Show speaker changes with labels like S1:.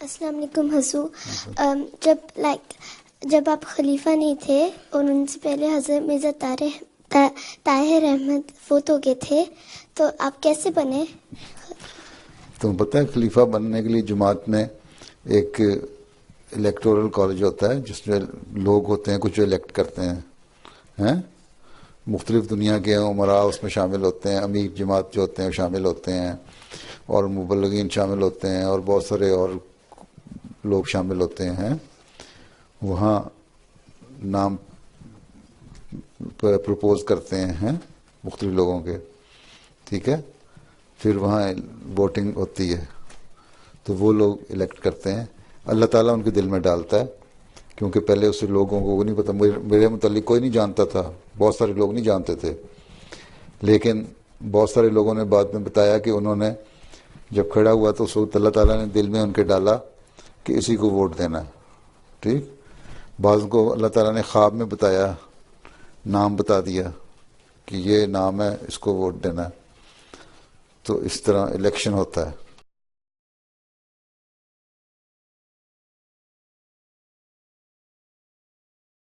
S1: السلام علیکم حضور. جب آپ خلیفہ نہیں تھے اور ان سے پہلے حضرت مرزا طاہر احمد فوت ہو گئے تھے تو آپ کیسے بنے؟
S2: تمہیں پتہ ہے خلیفہ بننے کے لیے جماعت میں ایک الیکٹورل کالج ہوتا ہے جس میں لوگ ہوتے ہیں کچھ جو الیکٹ کرتے ہیں مختلف دنیا کے عمراء اس میں شامل ہوتے ہیں، امیر جماعت جو ہوتے ہیں شامل ہوتے ہیں، اور مبلغین شامل ہوتے ہیں، اور بہت سارے اور لوگ شامل ہوتے ہیں. وہاں نام پرپوز کرتے ہیں مختلف لوگوں کے، ٹھیک ہے، پھر وہاں ووٹنگ ہوتی ہے تو وہ لوگ الیکٹ کرتے ہیں. اللہ تعالیٰ ان کے دل میں ڈالتا ہے، کیونکہ پہلے اس لوگوں کو وہ نہیں پتہ، میرے متعلق کوئی نہیں جانتا تھا، بہت سارے لوگ نہیں جانتے تھے، لیکن بہت سارے لوگوں نے بعد میں بتایا کہ انہوں نے جب کھڑا ہوا تو اس وقت اللہ تعالیٰ نے دل میں ان کے ڈالا کہ اسی کو ووٹ دینا ہے. ٹھیک، بعض کو اللہ تعالیٰ نے خواب میں بتایا، نام بتا دیا کہ یہ نام ہے، اس کو ووٹ دینا ہے. تو اس طرح الیکشن ہوتا ہے.